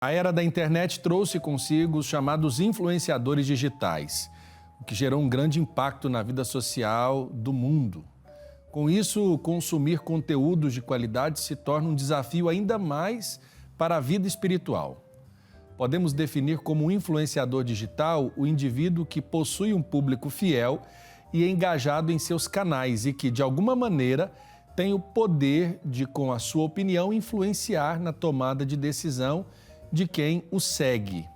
A era da internet trouxe consigo os chamados influenciadores digitais, o que gerou um grande impacto na vida social do mundo. Com isso, consumir conteúdos de qualidade se torna um desafio ainda mais para a vida espiritual. Podemos definir como um influenciador digital o indivíduo que possui um público fiel e engajado em seus canais e que, de alguma maneira, tem o poder de, com a sua opinião, influenciar na tomada de decisão de quem o segue.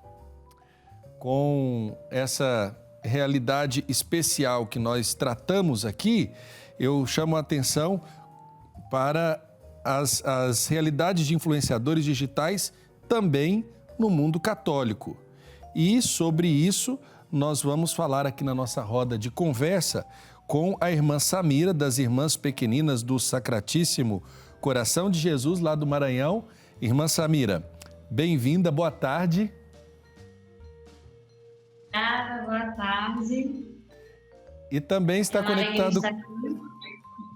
Com essa realidade especial que nós tratamos aqui, eu chamo a atenção para as realidades de influenciadores digitais também no mundo católico. E sobre isso nós vamos falar aqui na nossa roda de conversa com a irmã Samira, das Irmãs Pequeninas do Sacratíssimo Coração de Jesus, lá do Maranhão. Irmã Samira, bem-vinda, boa tarde. Boa tarde. E também está conectado...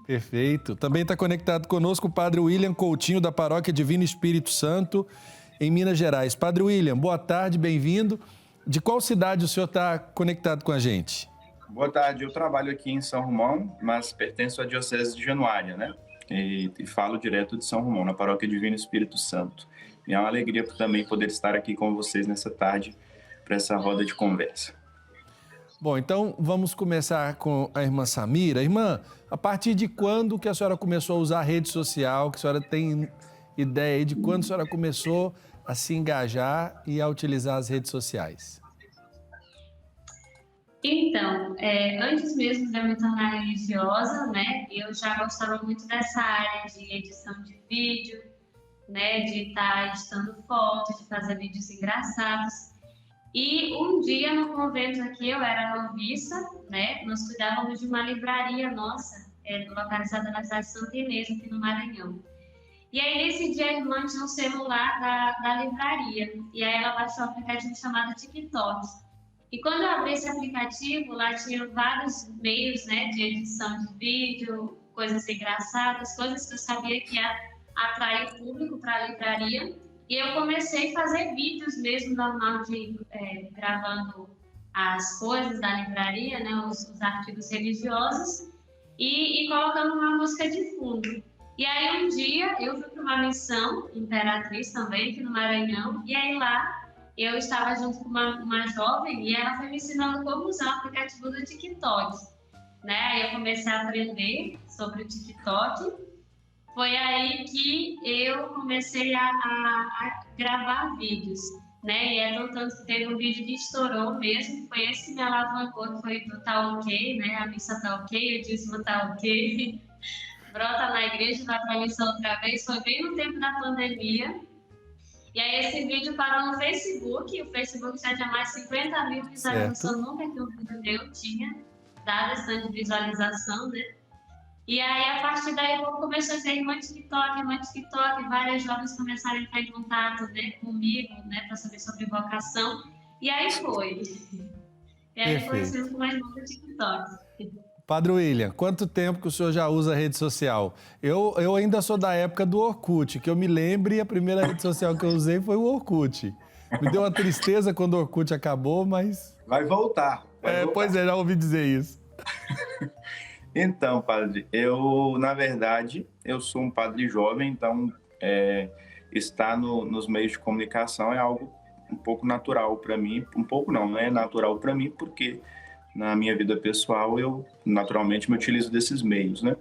Perfeito. Também está conectado conosco o Padre William Coutinho, da Paróquia Divino Espírito Santo, em Minas Gerais. Padre William, boa tarde, bem-vindo. De qual cidade o senhor está conectado com a gente? Boa tarde, eu trabalho aqui em São Romão, mas pertenço à Diocese de Januária, né? E falo direto de São Romão, na Paróquia Divino Espírito Santo. E é uma alegria também poder estar aqui com vocês nessa tarde, para essa roda de conversa. Bom, então vamos começar com a irmã Samira. Irmã, a partir de quando que a senhora começou a usar a rede social? Que a senhora tem ideia aí de quando a senhora começou a se engajar e a utilizar as redes sociais? Então, antes mesmo de eu me tornar religiosa, né, eu já gostava muito dessa área de edição de vídeo, né, de estar editando fotos, de fazer vídeos engraçados. E um dia no convento aqui, eu era noviça, né, nós cuidávamos de uma livraria nossa, localizada na cidade de Santa Inês, aqui no Maranhão. E aí, nesse dia, a irmã tinha um celular da livraria, e aí ela baixou um aplicativo chamado TikTok. E quando eu abri esse aplicativo, lá tinha vários meios, né, de edição de vídeo, coisas engraçadas, coisas que eu sabia que ia atrair o público para a livraria. E eu comecei a fazer vídeos mesmo, normal, gravando as coisas da livraria, né, os artigos religiosos, e colocando uma música de fundo. E aí um dia eu fui para uma missão Imperatriz também, aqui no Maranhão, e aí lá eu estava junto com uma jovem e ela foi me ensinando como usar o aplicativo do TikTok. Né? Aí eu comecei a aprender sobre o TikTok. Foi aí que eu comecei a gravar vídeos. Né? E é tanto que teve um vídeo que estourou mesmo, foi esse que me alavancou, que foi do Tá Ok, né? A missa tá ok, o dízimo tá ok. Brota na igreja, vai para a missão outra vez. Foi bem no tempo da pandemia. E aí esse vídeo parou no Facebook, o Facebook já tinha mais de 50 mil visualizações, nunca que um vídeo meu tinha dado esse tanto de visualização, né? E aí a partir daí o povo começou a dizer irmã TikTok, várias jovens começaram a entrar em contato, né, comigo, né, para saber sobre vocação, e aí foi. E aí conhecemos com mais irmã do TikTok. Padre William, quanto tempo que o senhor já usa a rede social? Eu ainda sou da época do Orkut, que eu me lembre, a primeira rede social que eu usei foi o Orkut. Me deu uma tristeza quando o Orkut acabou, mas... Vai voltar. Pois é, já ouvi dizer isso. Então, padre, na verdade, eu sou um padre jovem, então estar nos meios de comunicação é algo um pouco natural para mim. Um pouco não é natural para mim, porque... na minha vida pessoal, eu naturalmente me utilizo desses meios, né?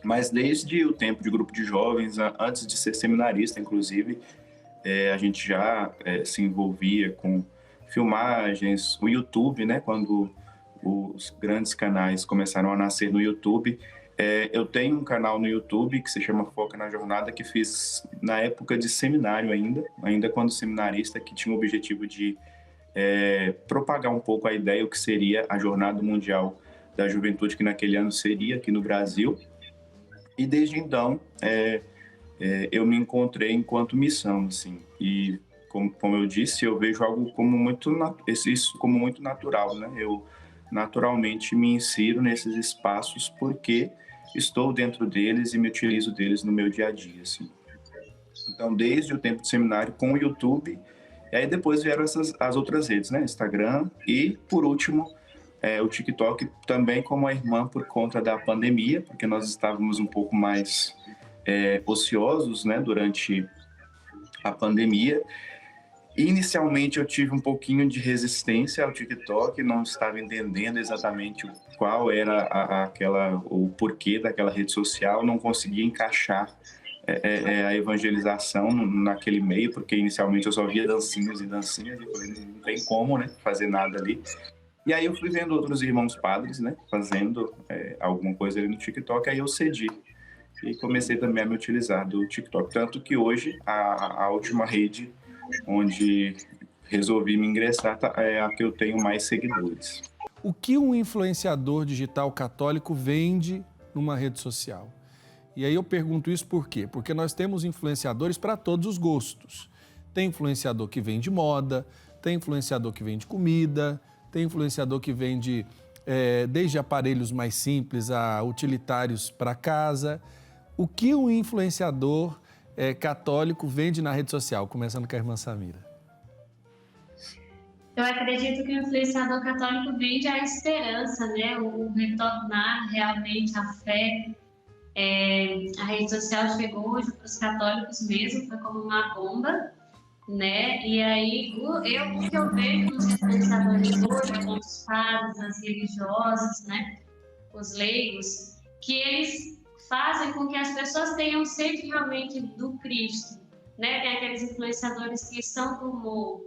Mas desde o tempo de grupo de jovens, antes de ser seminarista, inclusive, a gente já se envolvia com filmagens, o YouTube, né? Quando os grandes canais começaram a nascer no YouTube. Eu tenho um canal no YouTube que se chama Foca na Jornada, que fiz na época de seminário ainda quando seminarista, que tinha o objetivo de propagar um pouco a ideia, o que seria a Jornada Mundial da Juventude, que naquele ano seria aqui no Brasil. E desde então, eu me encontrei enquanto missão, assim. E, como eu disse, eu vejo algo como isso como muito natural, né? Eu naturalmente me insiro nesses espaços porque estou dentro deles e me utilizo deles no meu dia a dia, assim. Então, desde o tempo do seminário com o YouTube, e aí depois vieram as outras redes, né? Instagram e, por último, o TikTok também como a irmã por conta da pandemia, porque nós estávamos um pouco mais ociosos, né? Durante a pandemia. Inicialmente eu tive um pouquinho de resistência ao TikTok, não estava entendendo exatamente qual era o porquê daquela rede social, não conseguia encaixar a evangelização naquele meio, porque inicialmente eu só via dancinhas e dancinhas, e falei, não tem como, né, fazer nada ali. E aí eu fui vendo outros irmãos padres, né, fazendo alguma coisa ali no TikTok, aí eu cedi e comecei também a me utilizar do TikTok. Tanto que hoje a última rede onde resolvi me ingressar é a que eu tenho mais seguidores. O que um influenciador digital católico vende numa rede social? E aí eu pergunto isso por quê? Porque nós temos influenciadores para todos os gostos. Tem influenciador que vende moda, tem influenciador que vende comida, tem influenciador que vende desde aparelhos mais simples a utilitários para casa. O que um influenciador católico vende na rede social? Começando com a irmã Samira. Eu acredito que o influenciador católico vende a esperança, né? O retornar realmente à fé. A rede social chegou hoje para os católicos mesmo, foi como uma bomba, né? E aí, o que eu vejo nos influenciadores hoje, com os padres, as religiosas, né? Os leigos, que eles fazem com que as pessoas tenham sede realmente do Cristo, né? Tem aqueles influenciadores que são do humor.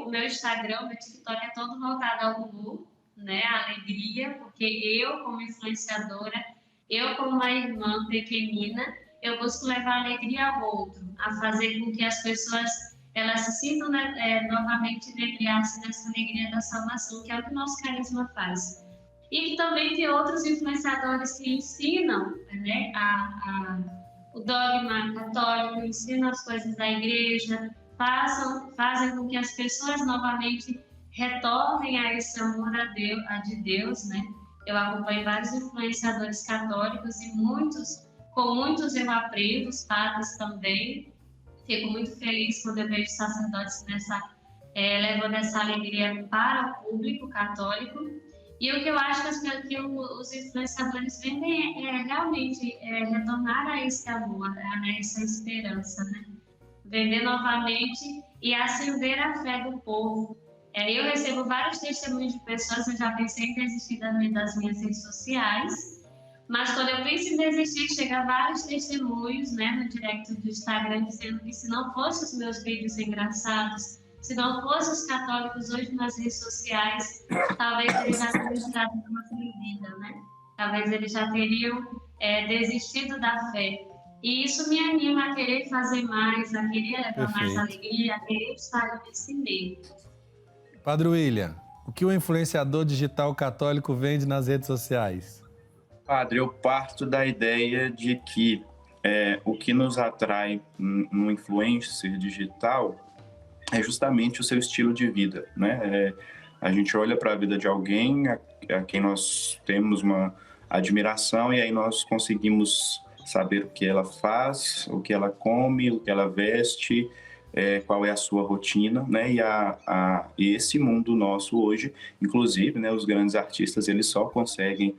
O meu Instagram, meu TikTok é todo voltado ao humor, né? A alegria, porque eu, como influenciadora, eu, como uma irmã pequenina, eu busco levar alegria ao outro, a fazer com que as pessoas elas se sintam novamente inebriadas nessa alegria da salvação, que é o que o nosso carisma faz. E também tem outros influenciadores que ensinam, né, o dogma católico, ensinam as coisas da igreja, fazem com que as pessoas novamente retornem a esse amor de Deus, né? Eu acompanho vários influenciadores católicos e com muitos eu aprendo, os padres também. Fico muito feliz quando eu vejo sacerdotes levando essa alegria para o público católico. E o que eu acho que os influenciadores vendem é realmente retornar a esse amor, a essa esperança, né? Vender novamente e acender a fé do povo. Eu recebo vários testemunhos de pessoas, eu já pensei em desistir das minhas redes sociais, mas quando eu penso em desistir, chega vários testemunhos, né, no direct do Instagram, dizendo que se não fossem os meus vídeos engraçados, se não fossem os católicos hoje nas redes sociais, talvez eles já teriam tirado uma vida, né? Talvez eles já teriam desistido da fé. E isso me anima a querer fazer mais, a querer levar mais alegria, a querer estar nesse meio. Padre William, o que o influenciador digital católico vende nas redes sociais? Padre, eu parto da ideia de que o que nos atrai no influencer digital é justamente o seu estilo de vida, né? A gente olha para a vida de alguém a quem nós temos uma admiração e aí nós conseguimos saber o que ela faz, o que ela come, o que ela veste, qual é a sua rotina, né? E esse mundo nosso hoje, inclusive, né, os grandes artistas, eles só conseguem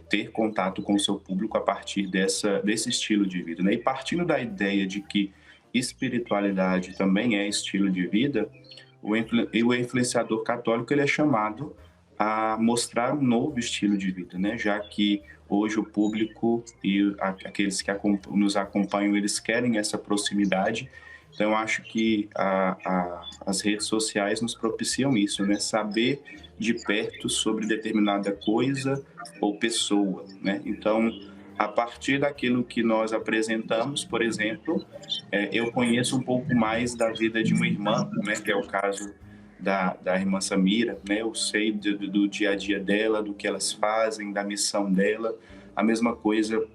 ter contato com o seu público a partir desse estilo de vida, né? E partindo da ideia de que espiritualidade também é estilo de vida, o influenciador católico ele é chamado a mostrar um novo estilo de vida, né? Já que hoje o público e aqueles que nos acompanham, eles querem essa proximidade. Então, eu acho que as redes sociais nos propiciam isso, né? Saber de perto sobre determinada coisa ou pessoa, né? Então, a partir daquilo que nós apresentamos, por exemplo, eu conheço um pouco mais da vida de uma irmã, né? Que é o caso da irmã Samira, né? Eu sei do dia a dia dela, do que elas fazem, da missão dela. A mesma coisa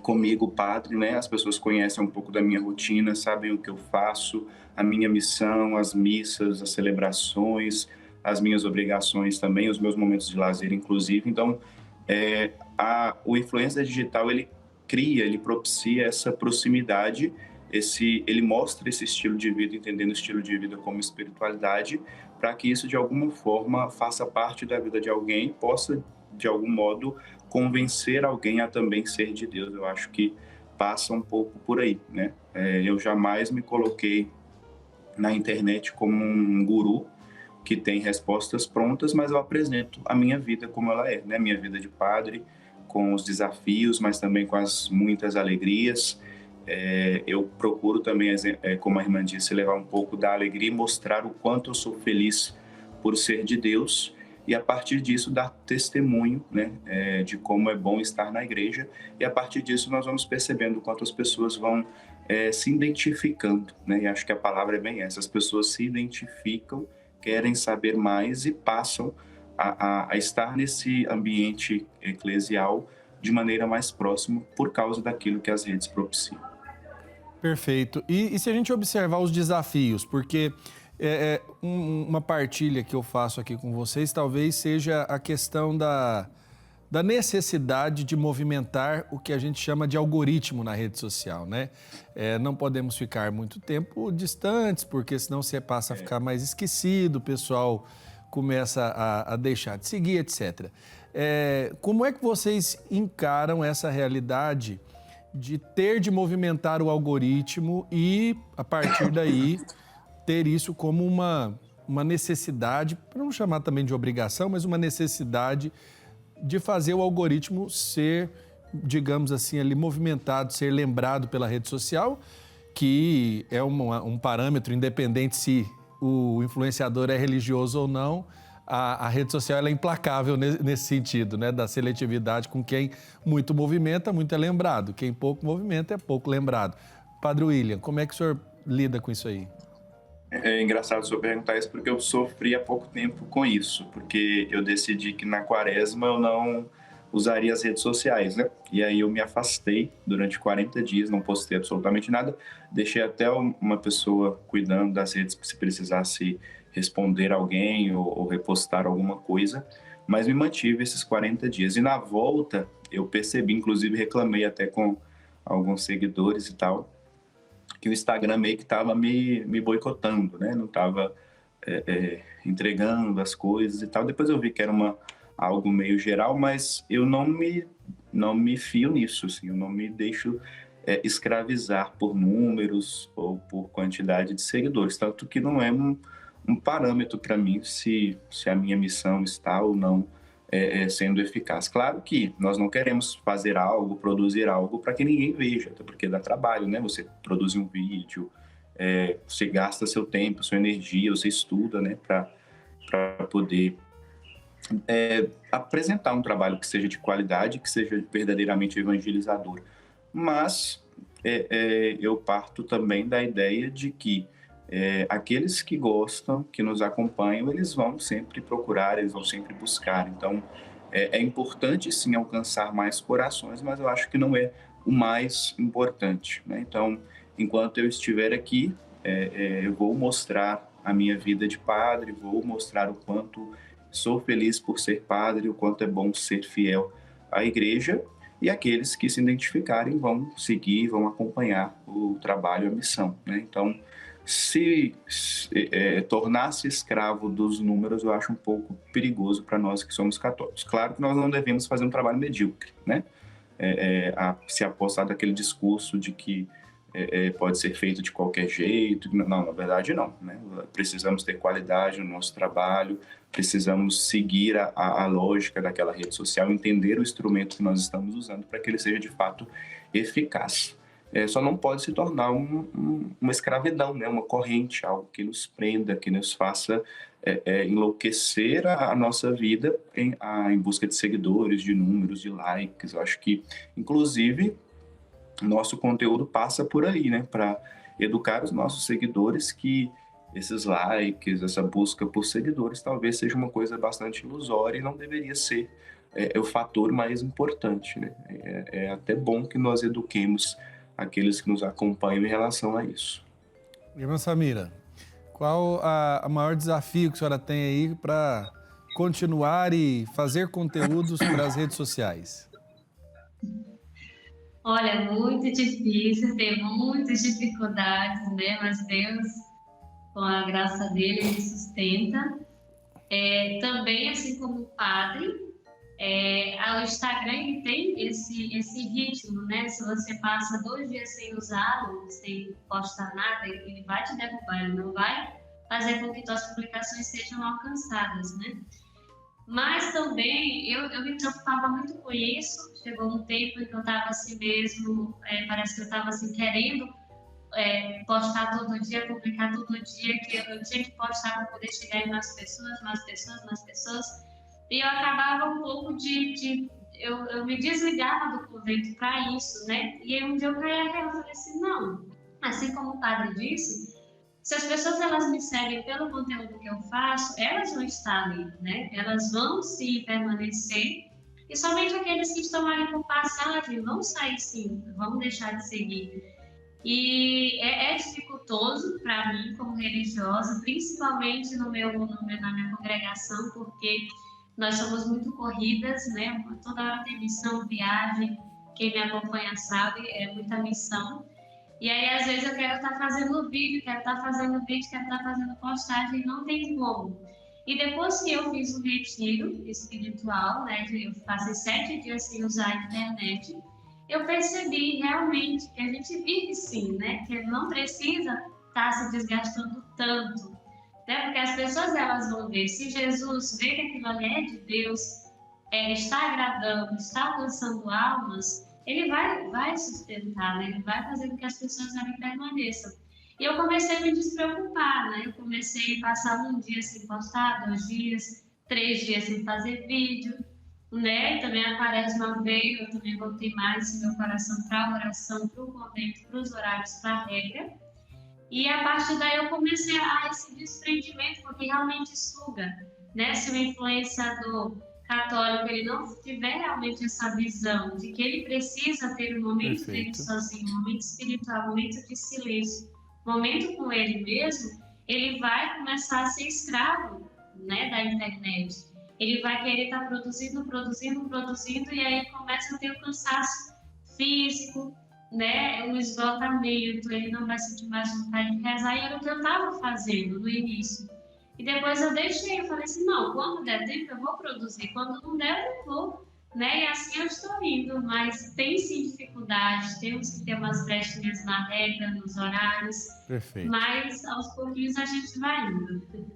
comigo, padre, né? As pessoas conhecem um pouco da minha rotina, sabem o que eu faço, a minha missão, as missas, as celebrações, as minhas obrigações também, os meus momentos de lazer, inclusive. Então, o influencer digital, ele cria, ele propicia essa proximidade, ele mostra esse estilo de vida, entendendo o estilo de vida como espiritualidade, para que isso de alguma forma faça parte da vida de alguém, possa de algum modo convencer alguém a também ser de Deus. Eu acho que passa um pouco por aí, né? Eu jamais me coloquei na internet como um guru que tem respostas prontas, mas eu apresento a minha vida como ela é, né? Minha vida de padre, com os desafios, mas também com as muitas alegrias. Eu procuro também, como a irmã disse, levar um pouco da alegria e mostrar o quanto eu sou feliz por ser de Deus, e a partir disso dar testemunho, né, de como é bom estar na igreja, e a partir disso nós vamos percebendo o quanto as pessoas vão se identificando, né? E acho que a palavra é bem essa: as pessoas se identificam, querem saber mais e passam a estar nesse ambiente eclesial de maneira mais próxima por causa daquilo que as redes propiciam. Perfeito. E se a gente observar os desafios, porque uma partilha que eu faço aqui com vocês talvez seja a questão da necessidade de movimentar o que a gente chama de algoritmo na rede social, né? Não podemos ficar muito tempo distantes, porque senão você passa a ficar mais esquecido, o pessoal começa a deixar de seguir, etc. Como é que vocês encaram essa realidade de ter de movimentar o algoritmo e, a partir daí, ter isso como uma necessidade, para não chamar também de obrigação, mas uma necessidade de fazer o algoritmo ser, digamos assim, ali movimentado, ser lembrado pela rede social, que é um parâmetro independente se o influenciador é religioso ou não. A rede social ela é implacável nesse sentido, né? Da seletividade, com quem muito movimenta, muito é lembrado. Quem pouco movimenta é pouco lembrado. Padre William, como é que o senhor lida com isso aí? É engraçado o senhor perguntar isso, porque eu sofri há pouco tempo com isso, porque eu decidi que na quaresma eu não usaria as redes sociais, né? E aí eu me afastei durante 40 dias, não postei absolutamente nada, deixei até uma pessoa cuidando das redes se precisasse responder alguém ou repostar alguma coisa, mas me mantive esses 40 dias. E na volta eu percebi, inclusive reclamei até com alguns seguidores e tal, que o Instagram meio que estava me boicotando, né? Não estava entregando as coisas e tal. Depois eu vi que era algo meio geral, mas eu não me fio nisso, assim, eu não me deixo escravizar por números ou por quantidade de seguidores, tanto que não é um parâmetro para mim se a minha missão está ou não sendo eficaz. Claro que nós não queremos fazer algo, produzir algo para que ninguém veja, até porque dá trabalho, né? Você produz um vídeo, você gasta seu tempo, sua energia, você estuda, né? Para poder apresentar um trabalho que seja de qualidade, que seja verdadeiramente evangelizador. Mas eu parto também da ideia de que aqueles que gostam, que nos acompanham, eles vão sempre procurar, eles vão sempre buscar. Então, é importante sim alcançar mais corações, mas eu acho que não é o mais importante, né? Então, enquanto eu estiver aqui, eu vou mostrar a minha vida de padre, vou mostrar o quanto sou feliz por ser padre, o quanto é bom ser fiel à igreja, e aqueles que se identificarem vão seguir, vão acompanhar o trabalho, a missão, né? Então, se tornar-se escravo dos números, eu acho um pouco perigoso para nós que somos católicos. Claro que nós não devemos fazer um trabalho medíocre, né? Se apostar daquele discurso de que pode ser feito de qualquer jeito. Não, na verdade não, né? Precisamos ter qualidade no nosso trabalho, precisamos seguir a lógica daquela rede social, entender o instrumento que nós estamos usando para que ele seja de fato eficaz. Só não pode se tornar uma escravidão, né? Uma corrente, algo que nos prenda, que nos faça enlouquecer a nossa vida em busca de seguidores, de números, de likes. Eu acho que, inclusive, nosso conteúdo passa por aí, né? Para educar os nossos seguidores que esses likes, essa busca por seguidores, talvez seja uma coisa bastante ilusória e não deveria ser o fator mais importante, né? É até bom que nós eduquemos aqueles que nos acompanham em relação a isso. Irmã Samira, qual o maior desafio que a senhora tem aí para continuar e fazer conteúdos para as redes sociais? Olha, muito difícil, tem muitas dificuldades, né? Mas Deus, com a graça dele, me sustenta. Também, assim como o padre, o Instagram ele tem esse ritmo, né? Se você passa 2 dias sem usá-lo, sem postar nada, ele vai te derrubar, ele não vai fazer com que suas publicações sejam alcançadas, né? Mas também eu me preocupava muito com isso. Chegou um tempo em que eu estava assim mesmo, parece que eu estava assim querendo postar todo dia, publicar todo dia, que eu tinha que postar para poder chegar em mais pessoas, mais pessoas, mais pessoas. E eu acabava um pouco eu me desligava do convento para isso, né? E aí um dia eu caí a real, eu falei assim, não, assim como o padre disse, se as pessoas elas me seguem pelo conteúdo que eu faço, elas vão estar ali, né? Elas vão sim permanecer e somente aqueles que estão ali por passagem vão sair sim, vão deixar de seguir. E é dificultoso para mim como religiosa, principalmente na minha congregação, porque nós somos muito corridas, né? Toda hora tem missão, viagem, quem me acompanha sabe, é muita missão. E aí, às vezes, eu quero estar fazendo vídeo, quero estar fazendo postagem, e não tem como. E depois que eu fiz o retiro espiritual, né, eu passei 7 dias sem usar a internet, eu percebi realmente que a gente vive sim, né, que não precisa estar se desgastando tanto, né, porque as pessoas elas vão ver, se Jesus vê que aquilo ali é de Deus, está agradando, está alcançando almas, ele vai sustentar, né? Ele vai fazer com que as pessoas ali permaneçam. E eu comecei a me despreocupar, né? Eu comecei a passar um dia sem postar, 2 dias, 3 dias sem fazer vídeo, né? Também a quaresma veio, eu também voltei mais meu coração para a oração, para o convento, para os horários, para a regra. E a partir daí eu comecei a esse desprendimento, porque realmente suga, né? Se o influenciador católico ele não tiver realmente essa visão de que ele precisa ter um momento dele sozinho, um momento espiritual, um momento de silêncio, um momento com ele mesmo, ele vai começar a ser escravo, né, da internet. Ele vai querer estar produzindo, e aí começa a ter o cansaço físico, né, o esgotamento, ele não vai sentir mais vontade de rezar, e era o que eu estava fazendo no início. E depois eu deixei, eu falei assim, não, quando der tempo eu vou produzir, quando não der eu não vou, né? E assim eu estou indo, mas tem sim dificuldades, temos que ter umas brechinhas na regra, nos horários, mas aos pouquinhos a gente vai indo.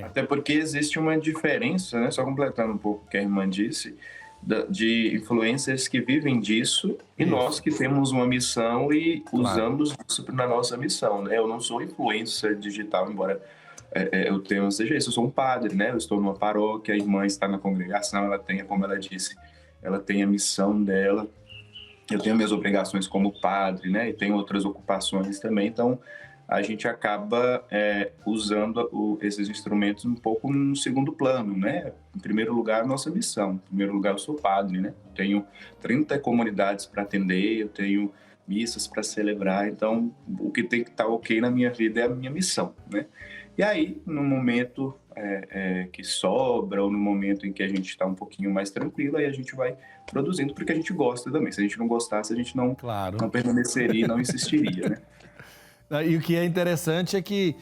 Até porque existe uma diferença, né? Só completando um pouco o que a irmã disse, de influencers que vivem disso e nós que temos uma missão e usamos isso na nossa missão, né? Eu não sou influencer digital, embora eu tenho, seja isso, eu sou um padre, né? Eu estou numa paróquia, a irmã está na congregação, ela tem, como ela disse, ela tem a missão dela, eu tenho minhas obrigações como padre, né? E tenho outras ocupações também, então a gente acaba usando esses instrumentos um pouco no segundo plano, né? Em primeiro lugar, a nossa missão. Em primeiro lugar, eu sou padre, né? Eu tenho 30 comunidades para atender, eu tenho missas para celebrar, então o que tem que estar ok na minha vida é a minha missão, né? E aí, no momento que sobra, ou no momento em que a gente está um pouquinho mais tranquilo, aí a gente vai produzindo porque a gente gosta também. Se a gente não gostasse, a gente não permaneceria, não insistiria, né? E o que é interessante é que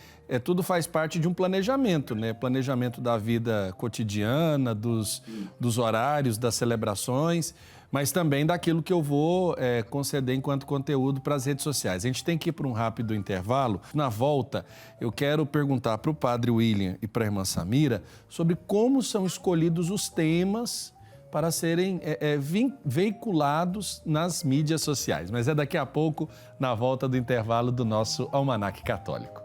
tudo faz parte de um planejamento, né? Planejamento da vida cotidiana, dos horários, das celebrações, mas também daquilo que eu vou conceder enquanto conteúdo para as redes sociais. A gente tem que ir para um rápido intervalo. Na volta, eu quero perguntar para o Padre William e para a irmã Samira sobre como são escolhidos os temas para serem veiculados nas mídias sociais. Mas é daqui a pouco, na volta do intervalo do nosso Almanaque Católico.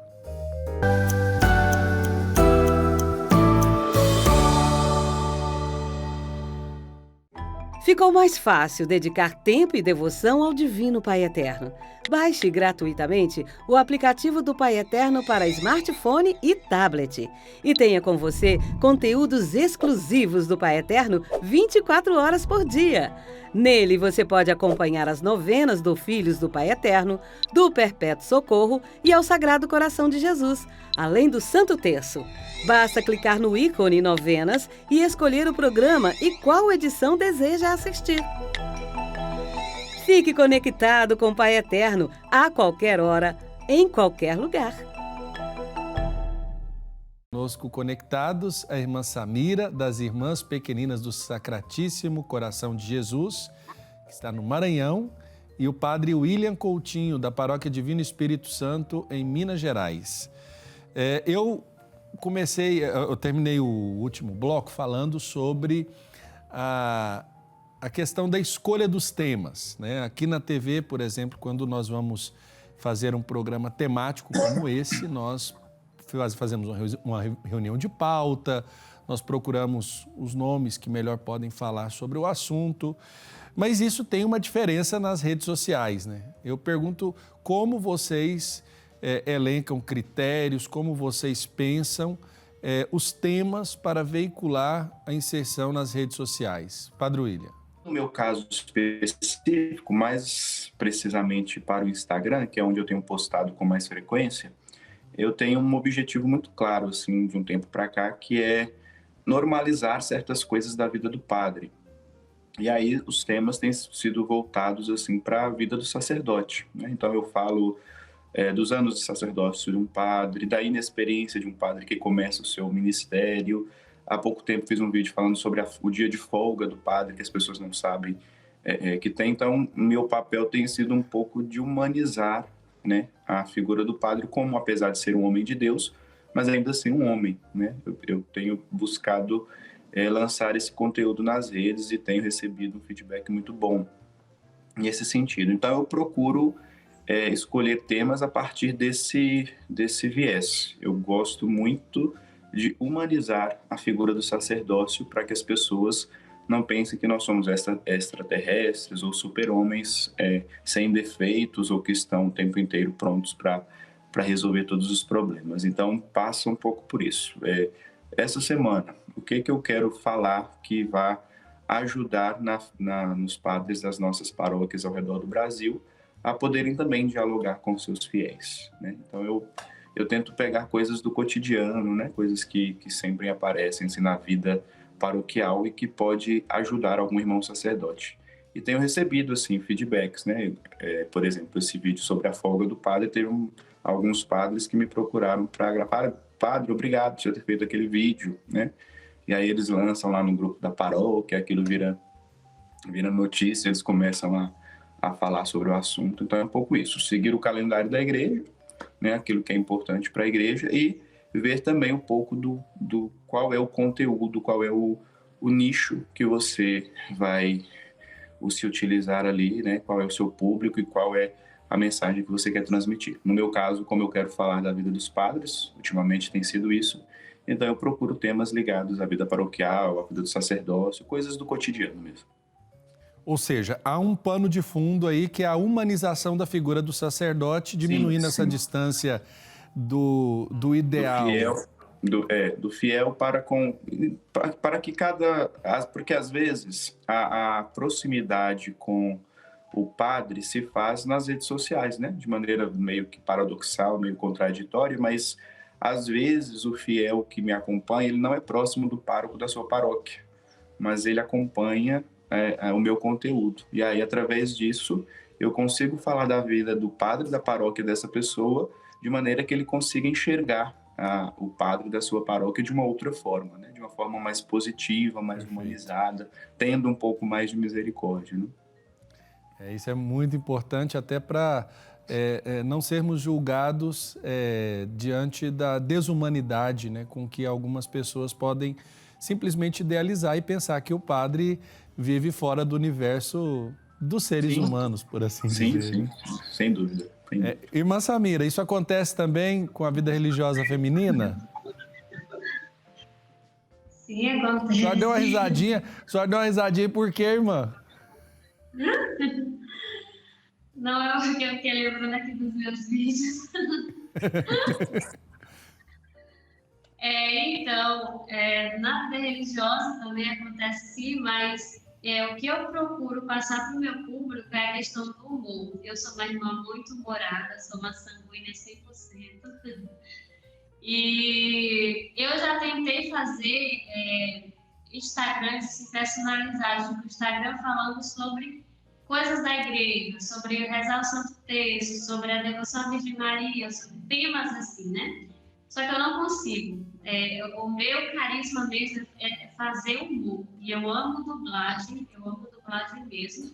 Ficou mais fácil dedicar tempo e devoção ao Divino Pai Eterno. Baixe gratuitamente o aplicativo do Pai Eterno para smartphone e tablet. E tenha com você conteúdos exclusivos do Pai Eterno 24 horas por dia. Nele você pode acompanhar as novenas do Filhos do Pai Eterno, do Perpétuo Socorro e ao Sagrado Coração de Jesus, além do Santo Terço. Basta clicar no ícone Novenas e escolher o programa e qual edição deseja assistir. Fique conectado com o Pai Eterno a qualquer hora, em qualquer lugar. Conosco conectados a irmã Samira, das Irmãs Pequeninas do Sacratíssimo Coração de Jesus, que está no Maranhão, e o padre William Coutinho, da Paróquia Divino Espírito Santo, em Minas Gerais. Eu terminei o último bloco falando sobre a questão da escolha dos temas, né? Aqui na TV, por exemplo, quando nós vamos fazer um programa temático como esse, nós fazemos uma reunião de pauta, nós procuramos os nomes que melhor podem falar sobre o assunto, mas isso tem uma diferença nas redes sociais, né? Eu pergunto como vocês elencam critérios, como vocês pensam os temas para veicular a inserção nas redes sociais. Padre William. No meu caso específico, mais precisamente para o Instagram, que é onde eu tenho postado com mais frequência, eu tenho um objetivo muito claro, assim, de um tempo para cá, que é normalizar certas coisas da vida do padre. E aí os temas têm sido voltados, assim, para a vida do sacerdote, né? Então eu falo dos anos de sacerdócio de um padre, da inexperiência de um padre que começa o seu ministério. Há pouco tempo fiz um vídeo falando sobre o dia de folga do padre, que as pessoas não sabem que tem. Então, meu papel tem sido um pouco de humanizar, né, a figura do padre, como apesar de ser um homem de Deus, mas ainda assim um homem, né? Eu tenho buscado lançar esse conteúdo nas redes e tenho recebido um feedback muito bom nesse sentido. Então eu procuro escolher temas a partir desse viés. Eu gosto muito de humanizar a figura do sacerdócio para que as pessoas não pensem que nós somos extraterrestres ou super-homens sem defeitos ou que estão o tempo inteiro prontos para resolver todos os problemas. Então, passa um pouco por isso. Essa semana, o que eu quero falar que vai ajudar nos padres das nossas paróquias ao redor do Brasil a poderem também dialogar com seus fiéis, né? Então, eu tento pegar coisas do cotidiano, né? Coisas que sempre aparecem assim, na vida paroquial e que pode ajudar algum irmão sacerdote. E tenho recebido assim feedbacks, né? Por exemplo, esse vídeo sobre a folga do padre, teve alguns padres que me procuraram para gravar. Padre, obrigado por ter feito aquele vídeo, né? E aí eles lançam lá no grupo da paróquia, aquilo vira notícia, eles começam a falar sobre o assunto. Então é um pouco isso, seguir o calendário da igreja, né? Aquilo que é importante para a igreja e ver também um pouco do qual é o conteúdo, qual é o nicho que você vai se utilizar ali, né? Qual é o seu público e qual é a mensagem que você quer transmitir. No meu caso, como eu quero falar da vida dos padres, ultimamente tem sido isso, então eu procuro temas ligados à vida paroquial, à vida do sacerdócio, coisas do cotidiano mesmo. Ou seja, há um pano de fundo aí que é a humanização da figura do sacerdote, diminuindo essa distância do ideal. Do fiel para que porque às vezes a proximidade com o padre se faz nas redes sociais, né? De maneira meio que paradoxal, meio contraditória, mas às vezes o fiel que me acompanha, ele não é próximo do pároco da sua paróquia, mas ele acompanha o meu conteúdo. E aí, através disso, eu consigo falar da vida do padre da paróquia dessa pessoa de maneira que ele consiga enxergar o padre da sua paróquia de uma outra forma, né? De uma forma mais positiva, mais humanizada, tendo um pouco mais de misericórdia, né? Isso é muito importante até para não sermos julgados diante da desumanidade, né, com que algumas pessoas podem simplesmente idealizar e pensar que o padre vive fora do universo dos seres humanos, por assim dizer. Sim, sem dúvida. Irmã Samira, isso acontece também com a vida religiosa feminina? Sim, acontece. Só deu uma risadinha por quê, irmã? Não, é porque eu fiquei lembrando aqui dos meus vídeos. Então, na vida religiosa também acontece sim, mas o que eu procuro passar para o meu público é a questão do humor. Eu sou uma irmã muito humorada, sou uma sanguínea 100%. E eu já tentei fazer Instagrams assim, personalizados no Instagram falando sobre coisas da igreja, sobre rezar o Santo Terço, sobre a devoção à Virgem Maria, sobre temas assim, né? Só que eu não consigo. O meu carisma mesmo é fazer humor. E eu amo dublagem mesmo.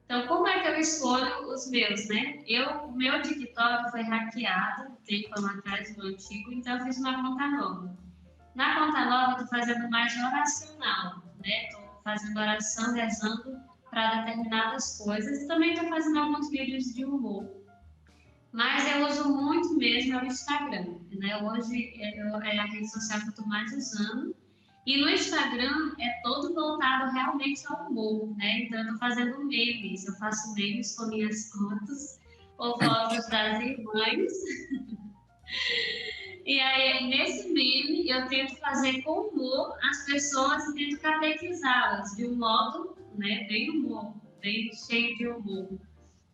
Então, como é que eu escolho os meus, né? O meu TikTok foi hackeado, tempo atrás do antigo, então eu fiz uma conta nova. Na conta nova, eu estou fazendo mais oracional, né? Estou fazendo oração, rezando para determinadas coisas. E também estou fazendo alguns vídeos de humor. Mas eu uso muito mesmo o Instagram, né? Hoje é a rede social que eu estou mais usando. E no Instagram é todo voltado realmente ao humor, né? Então eu estou fazendo memes, eu faço memes com minhas fotos ou fotos das irmãs. E aí, nesse meme, eu tento fazer com humor as pessoas e tento catequizá-las de um modo, né, bem humor, bem cheio de humor.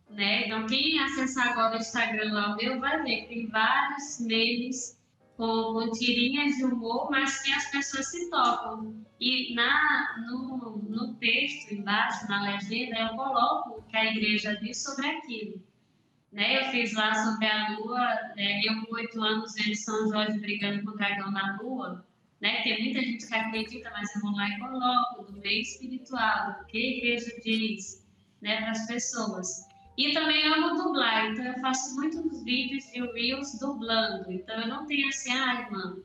Né? Então, quem acessar agora o Instagram lá, o meu, vai ver que tem vários memes com tirinhas de humor, mas que as pessoas se tocam. E no texto, embaixo, na legenda, eu coloco o que a igreja diz sobre aquilo. Né? Eu fiz lá sobre a lua, eu com 8 anos vendo São Jorge brigando com o dragão na lua. Né? Tem muita gente que acredita, mas eu vou lá e coloco do meio espiritual, do que a igreja diz, né, para as pessoas. E também amo dublar, então eu faço muitos vídeos de Reels dublando. Então eu não tenho assim, irmã,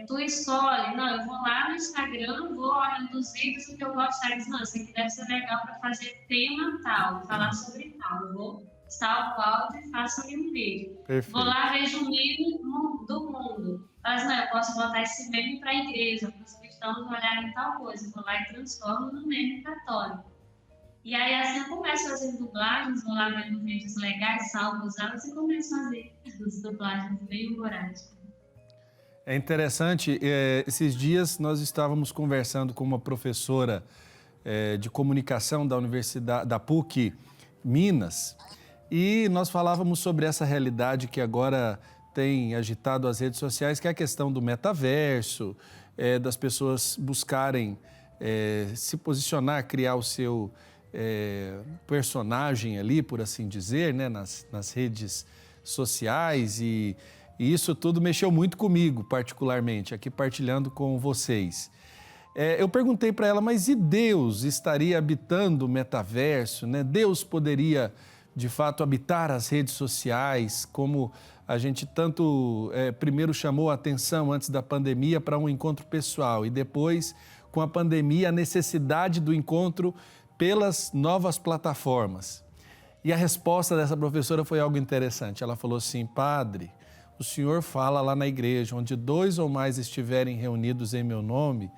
tu escolhe. Não, eu vou lá no Instagram, vou olhando os vídeos que eu gostar. Não, isso aqui deve ser legal para fazer tema tal, falar sobre tal. Eu vou salvo o áudio e faço ali um vídeo. Perfeito. Vou lá, vejo um meme do mundo. Mas não, eu posso botar esse meme para a igreja, para os cristãos olharem tal coisa. Vou lá e transformo no meme católico. E aí, assim, eu começo fazendo dublagens, vou lá vendo vídeos legais, salvo elas e começo a fazer as dublagens bem humoradas. É interessante, esses dias nós estávamos conversando com uma professora de comunicação da Universidade, da PUC Minas, e nós falávamos sobre essa realidade que agora tem agitado as redes sociais, que é a questão do metaverso, das pessoas buscarem se posicionar, criar o seu personagem ali, por assim dizer, né, nas redes sociais, e isso tudo mexeu muito comigo, particularmente, aqui partilhando com vocês. Eu perguntei para ela, mas e Deus estaria habitando o metaverso, né? Deus poderia, de fato, habitar as redes sociais, como a gente tanto primeiro chamou a atenção antes da pandemia para um encontro pessoal e depois, com a pandemia, a necessidade do encontro pelas novas plataformas. E a resposta dessa professora foi algo interessante. Ela falou assim, padre, o senhor fala lá na igreja, onde 2 ou mais estiverem reunidos em meu nome,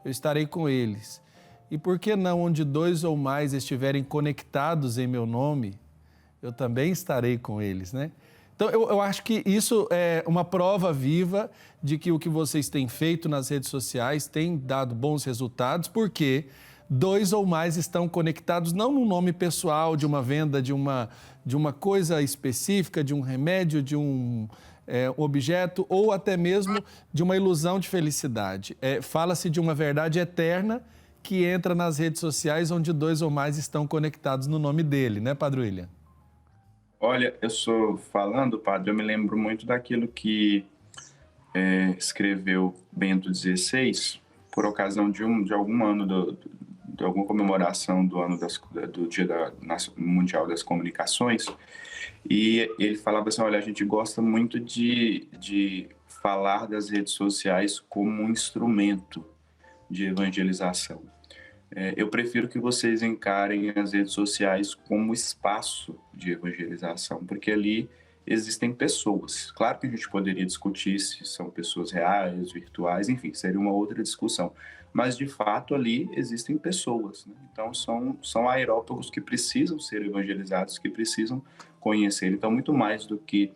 eu estarei com eles. E por que não, onde 2 ou mais estiverem conectados em meu nome, eu também estarei com eles, né? Então, eu acho que isso é uma prova viva de que o que vocês têm feito nas redes sociais tem dado bons resultados, porque 2 ou mais estão conectados, não no nome pessoal de uma venda, de uma coisa específica, de um remédio, de um objeto ou até mesmo de uma ilusão de felicidade. Fala-se de uma verdade eterna que entra nas redes sociais onde 2 ou mais estão conectados no nome dele, né, Padre William? Olha, falando, padre, eu me lembro muito daquilo que escreveu Bento XVI por ocasião de algum ano de alguma comemoração do Dia Mundial das Comunicações, e ele falava assim, olha, a gente gosta muito de falar das redes sociais como um instrumento de evangelização. Eu prefiro que vocês encarem as redes sociais como espaço de evangelização, porque ali existem pessoas. Claro que a gente poderia discutir se são pessoas reais, virtuais, enfim, seria uma outra discussão. Mas, de fato, ali existem pessoas, né? Então, são aerópagos que precisam ser evangelizados, que precisam conhecer. Então, muito mais do que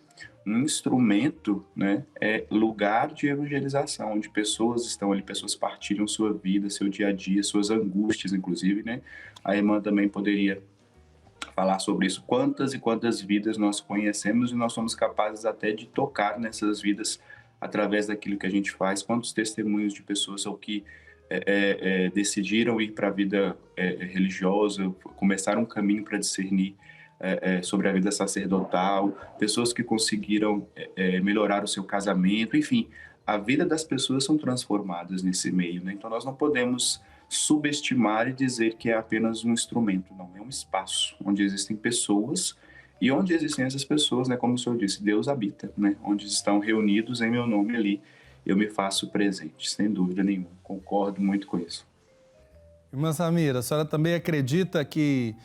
um instrumento, né, é lugar de evangelização, onde pessoas estão ali, pessoas partilham sua vida, seu dia a dia, suas angústias, inclusive, né? A irmã também poderia falar sobre isso. Quantas e quantas vidas nós conhecemos e nós somos capazes até de tocar nessas vidas através daquilo que a gente faz. Quantos testemunhos de pessoas ou que decidiram ir para a vida religiosa, começaram um caminho para discernir sobre a vida sacerdotal, pessoas que conseguiram melhorar o seu casamento, enfim, a vida das pessoas são transformadas nesse meio, né? Então nós não podemos subestimar e dizer que é apenas um instrumento, não, é um espaço onde existem pessoas e onde existem essas pessoas, né, como o senhor disse, Deus habita, né? Onde estão reunidos em meu nome ali, eu me faço presente, sem dúvida nenhuma. Concordo muito com isso. Irmã Samira, a senhora também acredita que,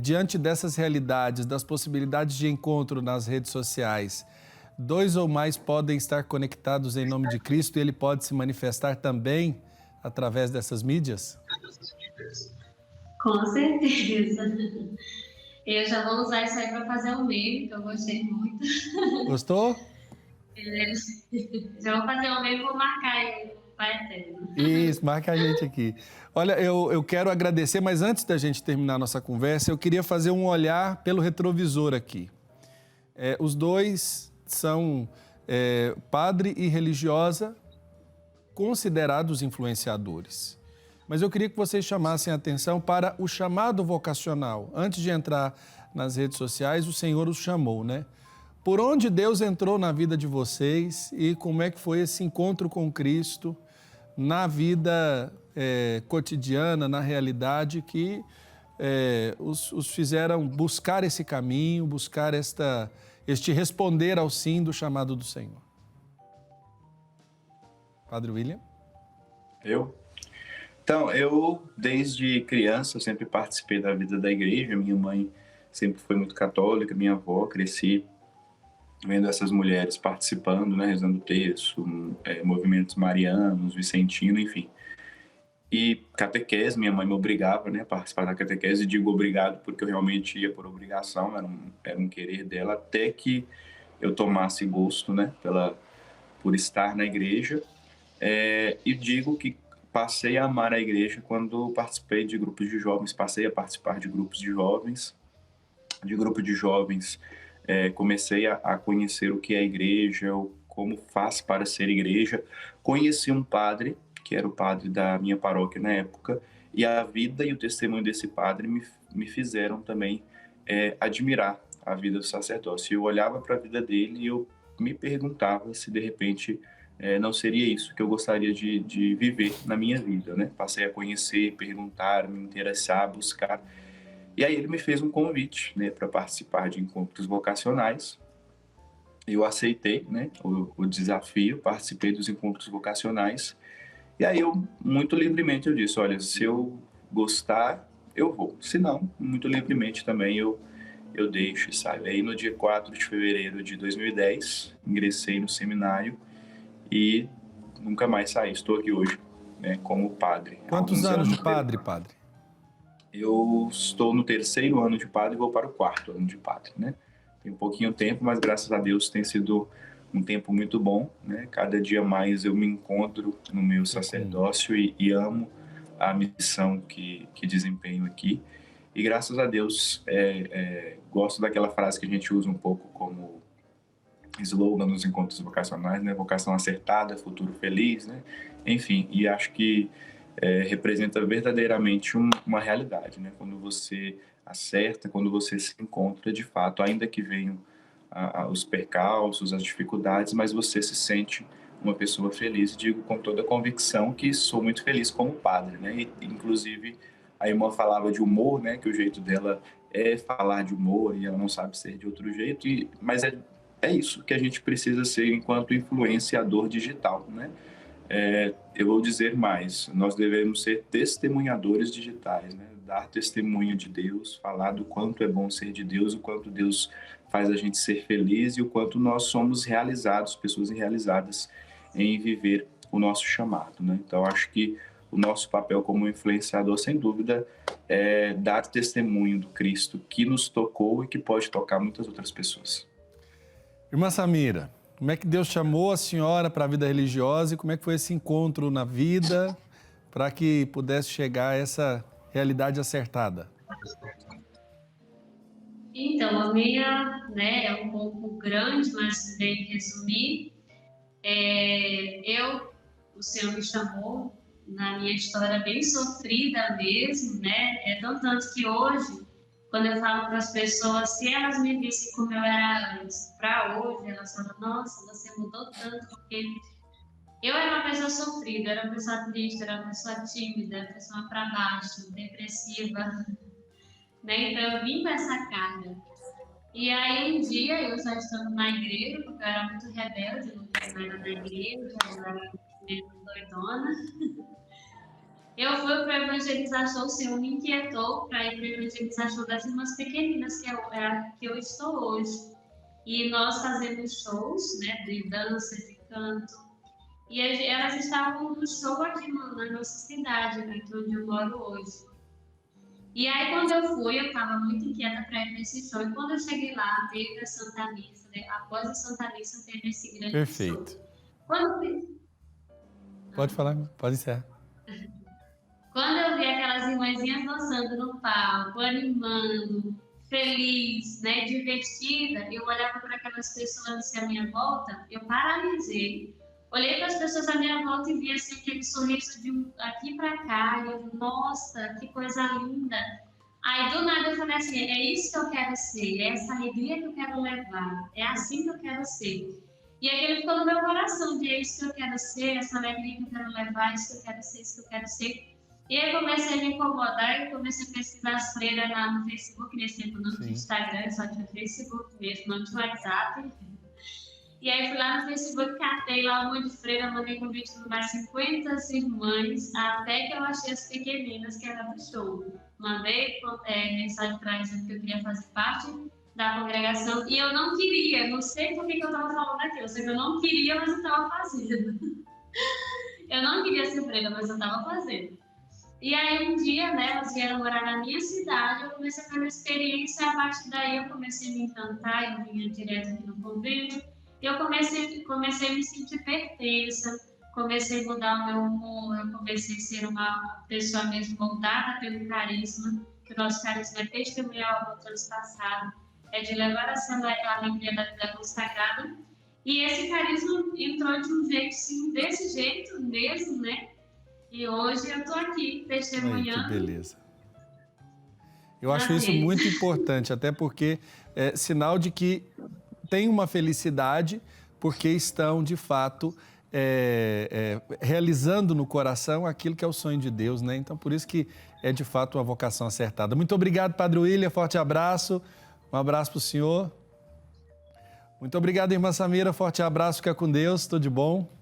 diante dessas realidades, das possibilidades de encontro nas redes sociais, 2 ou mais podem estar conectados em nome de Cristo e ele pode se manifestar também através dessas mídias? Com certeza. Eu já vou usar isso aí para fazer um meme, que eu gostei muito. Gostou? Já vou fazer um meme e vou marcar aí o Pai Eterno. Isso, marca a gente aqui. Olha, eu quero agradecer, mas antes da gente terminar a nossa conversa, eu queria fazer um olhar pelo retrovisor aqui. Os dois são padre e religiosa considerados influenciadores. Mas eu queria que vocês chamassem a atenção para o chamado vocacional. Antes de entrar nas redes sociais, o Senhor os chamou, né? Por onde Deus entrou na vida de vocês e como é que foi esse encontro com Cristo na vida cotidiana, na realidade que os fizeram buscar esse caminho, buscar este responder ao sim do chamado do Senhor. Padre William? Então, eu desde criança sempre participei da vida da igreja, minha mãe sempre foi muito católica, minha avó, cresci vendo essas mulheres participando, né, rezando texto, movimentos marianos, vicentino, enfim. E catequese, minha mãe me obrigava, né, a participar da catequese, e digo obrigado porque eu realmente ia por obrigação, era um querer dela, até que eu tomasse gosto, né, por estar na igreja, e digo que passei a amar a igreja quando participei de grupos de jovens, passei a participar de grupos de jovens, comecei a conhecer o que é a igreja, como faz para ser igreja. Conheci um padre, que era o padre da minha paróquia na época, e a vida e o testemunho desse padre me fizeram também admirar a vida do sacerdócio. Eu olhava para a vida dele e eu me perguntava se de repente não seria isso que eu gostaria de viver na minha vida, né? Passei a conhecer, perguntar, me interessar, buscar. E aí ele me fez um convite, né, para participar de encontros vocacionais. Eu aceitei, né, o desafio, participei dos encontros vocacionais. E aí eu, muito livremente, eu disse, olha, se eu gostar, eu vou. Se não, muito livremente também eu deixo, sabe? Aí no dia 4 de fevereiro de 2010, ingressei no seminário e nunca mais saí. Estou aqui hoje, né, como padre. Quantos anos de padre? Eu estou no 3º ano de padre e vou para o 4º ano de padre, né? Tem um pouquinho tempo, mas graças a Deus tem sido um tempo muito bom, né? Cada dia mais eu me encontro no meu sacerdócio e amo a missão que desempenho aqui. E graças a Deus, gosto daquela frase que a gente usa um pouco como slogan nos encontros vocacionais, né? Vocação acertada, futuro feliz, né? Enfim, e acho que representa verdadeiramente uma realidade, né? Quando você acerta, quando você se encontra de fato, ainda que venham os percalços, as dificuldades, mas você se sente uma pessoa feliz. Digo com toda a convicção que sou muito feliz como padre, né? E, inclusive, a irmã falava de humor, né? Que o jeito dela é falar de humor e ela não sabe ser de outro jeito, mas é isso que a gente precisa ser enquanto influenciador digital, né? Eu vou dizer mais, nós devemos ser testemunhadores digitais, né? Dar testemunho de Deus, falar do quanto é bom ser de Deus, o quanto Deus faz a gente ser feliz e o quanto nós somos realizados, pessoas realizadas em viver o nosso chamado, né? Então, acho que o nosso papel como influenciador, sem dúvida, é dar testemunho do Cristo que nos tocou e que pode tocar muitas outras pessoas. Irmã Samira, como é que Deus chamou a senhora para a vida religiosa e como é que foi esse encontro na vida para que pudesse chegar a essa realidade acertada? Então, a minha, né, é um pouco grande, mas bem resumir. O Senhor me chamou na minha história bem sofrida mesmo, né? É tanto que hoje, quando eu falo para as pessoas, se elas me vissem como eu era antes, para hoje, elas falam, nossa, você mudou tanto, porque eu era uma pessoa sofrida, era uma pessoa triste, era uma pessoa tímida, pessoa para baixo, depressiva, né? Então eu vim com essa carga. E aí um dia, eu já estando na igreja, porque eu era muito rebelde, não queria nada na igreja, eu era meio doidona. Eu fui para o Evangelizar Show, o Senhor me inquietou para ir para o Evangelizar Show das irmãs pequeninas, que eu estou hoje. E nós fazemos shows, né, de dança, de canto. E elas estavam no show aqui na nossa cidade, aqui onde eu moro hoje. E aí, quando eu fui, eu estava muito inquieta para ir nesse show. E quando eu cheguei lá, teve a Santa Missa, né? Após a Santa Missa, teve esse grande Perfeito. show. Quando... Pode falar, pode encerrar. Quando eu vi aquelas irmãzinhas dançando no palco, animando, feliz, né, divertida, eu olhava para aquelas pessoas à minha volta, eu paralisei. Olhei para as pessoas à minha volta e vi assim, aquele sorriso de aqui para cá, e eu, nossa, que coisa linda. Aí do nada eu falei assim, é isso que eu quero ser, é essa alegria que eu quero levar, é assim que eu quero ser. E aquilo ficou no meu coração, de é isso que eu quero ser, essa alegria que eu quero levar, isso que eu quero ser, isso que eu quero ser. E aí eu comecei a me incomodar e comecei a pesquisar as freiras lá no Facebook, nesse tempo não tinha Instagram, só tinha Facebook mesmo, não tinha WhatsApp. E aí fui lá no Facebook, catei lá um monte de freira, mandei convite para mais 50 irmãs, até que eu achei as pequeninas que era do show. Mandei mensagem para elas dizendo que eu queria fazer parte da congregação e eu não queria, não sei por que eu estava falando aquilo, eu sei que eu não queria, mas eu estava fazendo. Eu não queria ser freira, mas eu estava fazendo. E aí um dia, né, elas vieram morar na minha cidade, eu comecei a ter uma experiência, e a partir daí eu comecei a me encantar, eu vinha direto aqui no convênio, eu comecei a me sentir pertença, comecei a mudar o meu humor, eu comecei a ser uma pessoa mesmo moldada pelo carisma, que o nosso carisma é testemunhar o transpassado, é de levar a alegria da vida consagrada, e esse carisma entrou de um jeito, sim, desse jeito mesmo, né? E hoje eu estou aqui testemunhando. Ai, que beleza. Eu acho isso muito importante, até porque é sinal de que tem uma felicidade, porque estão, de fato, realizando no coração aquilo que é o sonho de Deus, né? Então, por isso que é, de fato, uma vocação acertada. Muito obrigado, Padre William, forte abraço. Um abraço para o senhor. Muito obrigado, irmã Samira, forte abraço, fica com Deus, tudo de bom.